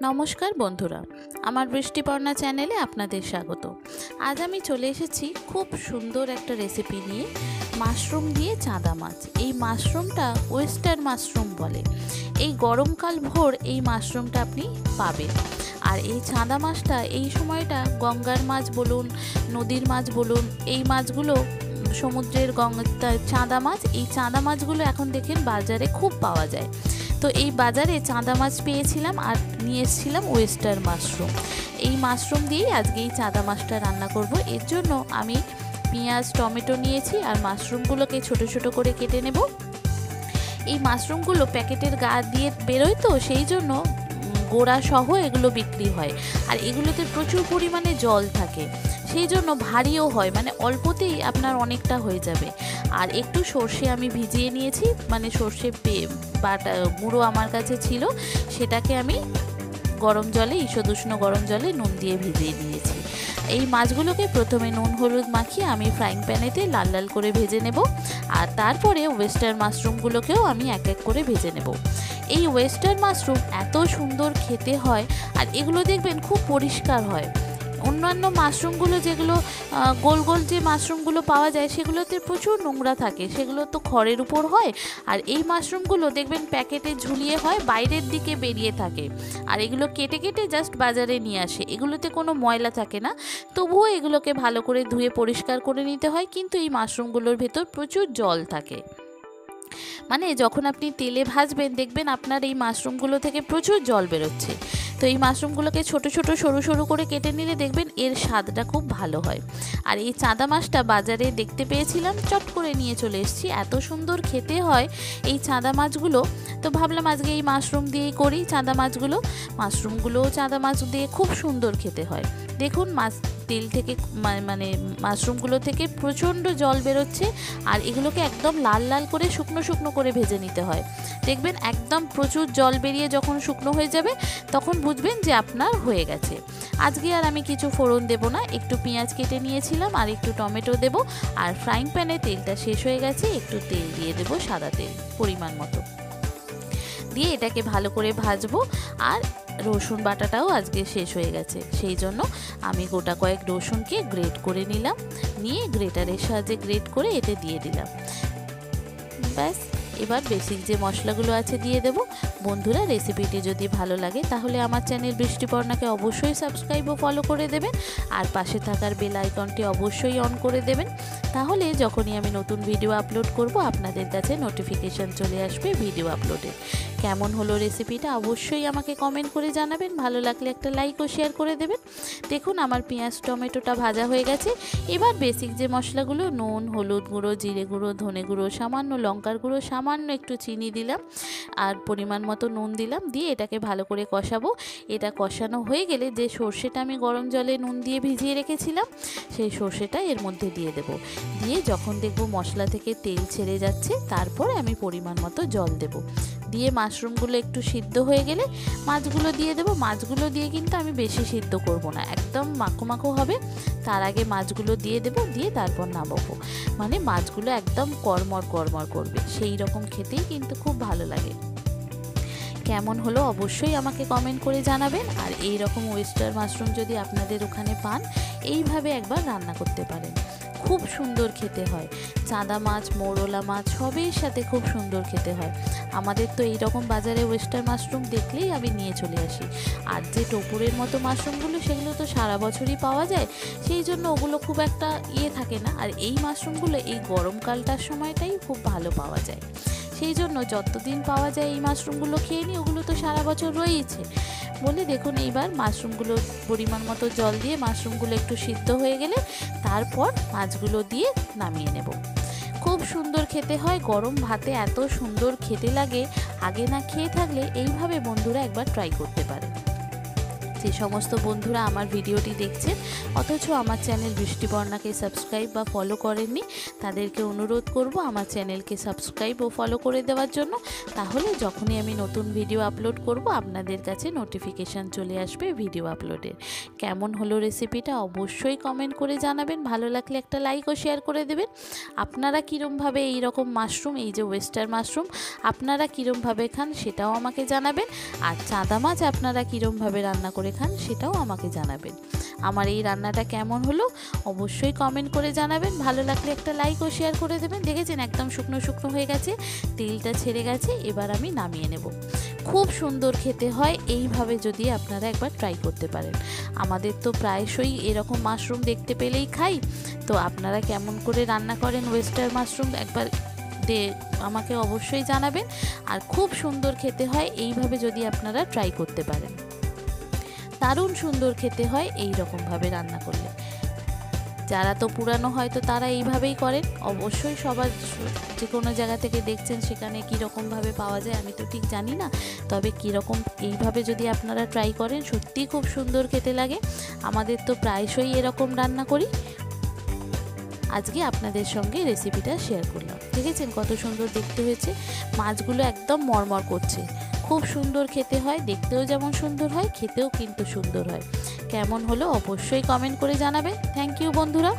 নমস্কার বন্ধুরা, আমার বৃষ্টিপর্ণা চ্যানেলে আপনাদের স্বাগত। আজ আমি চলে এসেছি খুব সুন্দর একটা রেসিপি নিয়ে, মাশরুম দিয়ে চাঁদা মাছ। এই মাশরুমটা ওয়েস্টার মাশরুম বলে। এই গরমকাল ভোর এই মাশরুমটা আপনি পাবেন। আর এই চাঁদা মাছটা এই সময়টা গঙ্গার মাছ বলুন, নদীর মাছ বলুন, এই মাছগুলো সমুদ্রের চাঁদা মাছ, এই চাঁদা মাছগুলো এখন দেখেন বাজারে খুব পাওয়া যায়। তো এই বাজারে চাঁদা মাছ পেয়েছিলাম আর নিয়ে এসেছিলাম ওয়েস্টার মাশরুম। এই মাশরুম দিয়েই আজকে এই চাঁদা মাছটা রান্না করব। এর জন্য আমি পেঁয়াজ টমেটো নিয়েছি আর মাশরুমগুলোকে ছোট ছোট করে কেটে নেব। এই মাশরুমগুলো প্যাকেটের গা দিয়ে বেরোয়, তো সেই জন্য গোড়া সহ এগুলো বিক্রি হয়। আর এগুলোতে প্রচুর পরিমাণে জল থাকে, সেই জন্য ভারীও হয়, মানে অল্পতেই আপনার অনেকটা হয়ে যাবে। আর একটু সর্ষে আমি ভিজিয়ে নিয়েছি, মানে সর্ষে বাটা গুঁড়ো আমার কাছে ছিল, সেটাকে আমি গরম জলে, ঈষদুষ্ণ গরম জলে নুন দিয়ে ভিজিয়ে নিয়েছি। এই মাছগুলোকে প্রথমে নুন হলুদ মাখিয়ে আমি ফ্রাইং প্যানেতে লাল লাল করে ভেজে নেব। আর তারপরে ওয়েস্টার মাশরুমগুলোকেও আমি এক এক করে ভেজে নেব। এই ওয়েস্টার মাশরুম এত সুন্দর খেতে হয়, আর এগুলো দেখবেন খুব পরিষ্কার হয়। অন্যান্য মাশরুমগুলো যেগুলো গোল গোল যে মাশরুমগুলো পাওয়া যায়, সেগুলোতে প্রচুর নোংরা থাকে, সেগুলো তো খড়ের উপর হয়। আর এই মাশরুমগুলো দেখবেন প্যাকেটে ঝুলিয়ে হয়, বাইরের দিকে বেরিয়ে থাকে। আর এগুলো কেটে কেটে জাস্ট বাজারে নিয়ে আসে, এগুলোতে কোনো ময়লা থাকে না। তবুও এগুলোকে ভালো করে ধুয়ে পরিষ্কার করে নিতে হয়, কিন্তু এই মাশরুমগুলোর ভেতর প্রচুর জল থাকে। মানে যখন আপনি তেলে ভাজবেন দেখবেন আপনার এই মাশরুমগুলো থেকে প্রচুর জল বেরোচ্ছে। তো এই মাশরুমগুলোকে ছোট ছোট সরু সরু করে কেটে নিলে দেখবেন এর স্বাদটা খুব ভালো হয়। আর এই চাঁদা মাছটা বাজারে দেখতে পেয়েছিলাম, চট করে নিয়ে চলে এসেছি। এত সুন্দর খেতে হয় এই চাঁদা মাছগুলো, তো ভাবলাম আজকে এই মাশরুম দিয়েই করি চাঁদা মাছগুলো। মাশরুমগুলোও চাঁদা মাছ দিয়ে খুব সুন্দর খেতে হয়। দেখুন মাছ তেল থেকে মানে মাশরুমগুলো থেকে প্রচণ্ড জল বেরোচ্ছে। আর এগুলোকে একদম লাল লাল করে শুকনো শুকনো করে ভেজে নিতে হয়। দেখবেন একদম প্রচুর জল বেরিয়ে যখন শুকনো হয়ে যাবে, তখন বুঝবেন যে আপনার হয়ে গেছে। আজকে আর আমি কিছু ফোড়ন দেব না, একটু পেঁয়াজ কেটে নিয়েছিলাম আর একটু টমেটো দেব। আর ফ্রাইং প্যানে তেলটা শেষ হয়ে গেছে, একটু তেল দিয়ে দেব, সাদা তেল পরিমাণ মতো দিয়ে এটাকে ভালো করে ভাজবো। আর রসুন বাটাটাও আজকে শেষ হয়ে গেছে, সেই জন্য আমি গোটা কয়েক রসুনকে গ্রেট করে নিলাম, নিয়ে গ্রেটারের সাহায্যে গ্রেট করে এতে দিয়ে দিলাম। ব্যাস, এবার বেসিক যে মশলাগুলো আছে দিয়ে দেব। বন্ধুরা, রেসিপিটি যদি ভালো লাগে তাহলে আমার চ্যানেল বৃষ্টিপর্ণাকে অবশ্যই সাবস্ক্রাইব ও ফলো করে দেবেন। আর পাশে থাকার বেল আইকনটি অবশ্যই অন করে দেবেন, তাহলে যখনই আমি নতুন ভিডিও আপলোড করব আপনাদের কাছে নোটিফিকেশান চলে আসবে ভিডিও আপলোডের। কেমন হলো রেসিপিটা অবশ্যই আমাকে কমেন্ট করে জানাবেন, ভালো লাগলে একটা লাইক ও শেয়ার করে দেবেন। দেখুন আমার পেঁয়াজ টমেটোটা ভাজা হয়ে গেছে। এবার বেসিক যে মশলাগুলো, নুন হলুদ গুঁড়ো, জিরে গুঁড়ো, ধনে গুঁড়ো, সামান্য লঙ্কার গুঁড়ো, সামান্য একটু চিনি দিলাম আর পরিমাণ মতো নুন দিলাম, দিয়ে এটাকে ভালো করে কষাবো। এটা কষানো হয়ে গেলে যে সর্ষেটা আমি গরম জলে নুন দিয়ে ভিজিয়ে রেখেছিলাম, সেই সর্ষেটা এর মধ্যে দিয়ে দেব। দিয়ে যখন দেখব মশলা থেকে তেল ছেড়ে যাচ্ছে, তারপরে আমি পরিমাণ মতো জল দেব। দিয়ে মাশরুমগুলো একটু সিদ্ধ হয়ে গেলে মাছগুলো দিয়ে দেবো। মাছগুলো দিয়ে কিন্তু আমি বেশি সিদ্ধ করব না, একদম মাখো মাখো হবে। তার আগে মাছগুলো দিয়ে দেবো, দিয়ে তারপর নামাবো। মানে মাছগুলো একদম কড়মড় কড়মড় করবে, সেই রকম খেতেই কিন্তু খুব ভালো লাগে। কেমন হলো অবশ্যই আমাকে কমেন্ট করে জানাবেন। আর এই রকম ওয়েস্টার মাশরুম যদি আপনাদের ওখানে পান, এইভাবে একবার রান্না করতে পারেন, খুব সুন্দর খেতে হয়। চাঁদা মাছ, মৌরলা মাছ সবের সাথে খুব সুন্দর খেতে হয়। আমাদের তো এই রকম বাজারে ওয়েস্টার মাশরুম দেখলেই আমি নিয়ে চলে আসি। আর যে টোপুরের মতো মাশরুমগুলো, সেগুলো তো সারা বছরই পাওয়া যায়, সেই জন্য ওগুলো খুব একটা থাকে না। আর এই মাশরুমগুলো এই গরমকালটার সময়টাই খুব ভালো পাওয়া যায়, সেই জন্য যতদিন পাওয়া যায় এই মাশরুমগুলো খেয়ে নিই, ওগুলো তো সারা বছর রয়েইছে বলে। দেখুন এইবার মাশরুমগুলো পরিমাণ মতো জল দিয়ে মাশরুমগুলো একটু সিদ্ধ হয়ে গেলে তারপর মাছগুলো দিয়ে নামিয়ে নেব। খুব সুন্দর খেতে হয়, গরম ভাতে এত সুন্দর খেতে লাগে। আগে না খেয়ে থাকলে এইভাবে বন্ধুরা একবার ট্রাই করতে পারেন। যে সমস্ত বন্ধুরা আমার ভিডিওটি দেখছেন অথচ আমার চ্যানেল বৃষ্টিবর্ণাকে সাবস্ক্রাইব বা ফলো করেননি, তাদেরকে অনুরোধ করব আমার চ্যানেলকে সাবস্ক্রাইব ও ফলো করে দেওয়ার জন্য। তাহলে যখনই আমি নতুন ভিডিও আপলোড করব আপনাদের কাছে নোটিফিকেশান চলে আসবে ভিডিও আপলোডের। কেমন হলো রেসিপিটা অবশ্যই কমেন্ট করে জানাবেন, ভালো লাগলে একটা লাইক ও শেয়ার করে দেবেন। আপনারা কীরমভাবে এই রকম মাশরুম, এই যে ওয়েস্টার মাশরুম আপনারা কীরমভাবে খান সেটাও আমাকে জানাবেন, আর চাঁদা মাছ আপনারা কীরমভাবে রান্না করে খান সেটাও আমাকে জানাবেন। আমার এই রান্নাটা কেমন হলো অবশ্যই কমেন্ট করে জানাবেন, ভালো লাগলে একটা লাইক ও শেয়ার করে দেবেন। দেখেছেন একদম শুকনো শুকনো হয়ে গেছে, তেলটা ছেড়ে গেছে, এবার আমি নামিয়ে নেব। খুব সুন্দর খেতে হয়, এইভাবে যদি আপনারা একবার ট্রাই করতে পারেন। আমাদের তো প্রায়শই এরকম মাশরুম দেখতে পেলেই খাই, তো আপনারা কেমন করে রান্না করেন ওয়েস্টার মাশরুম একবার আমাকে অবশ্যই জানাবেন। আর খুব সুন্দর খেতে হয় এইভাবে যদি আপনারা ট্রাই করতে পারেন, দারুণ সুন্দর খেতে হয় এই রকমভাবে রান্না করলে। যারা তো পুরানো হয়তো তারা এইভাবেই করেন, অবশ্যই সবার যে কোনো জায়গা থেকে দেখছেন সেখানে কীরকমভাবে পাওয়া যায় আমি তো ঠিক জানি না, তবে কীরকম এইভাবে যদি আপনারা ট্রাই করেন সত্যিই খুব সুন্দর খেতে লাগে। আমাদের তো প্রায়শই এরকম রান্না করি, আজকে আপনাদের সঙ্গে রেসিপিটা শেয়ার করলাম। দেখেছেন কত সুন্দর দেখতে হয়েছে, মাছগুলো একদম মরমর করছে, খুব সুন্দর খেতে হয়, দেখতেও যেমন সুন্দর হয় খেতেও কিন্তু সুন্দর হয়। কেমন হলো অবশ্যই কমেন্ট করে জানাবেন। থ্যাংক ইউ বন্ধুরা।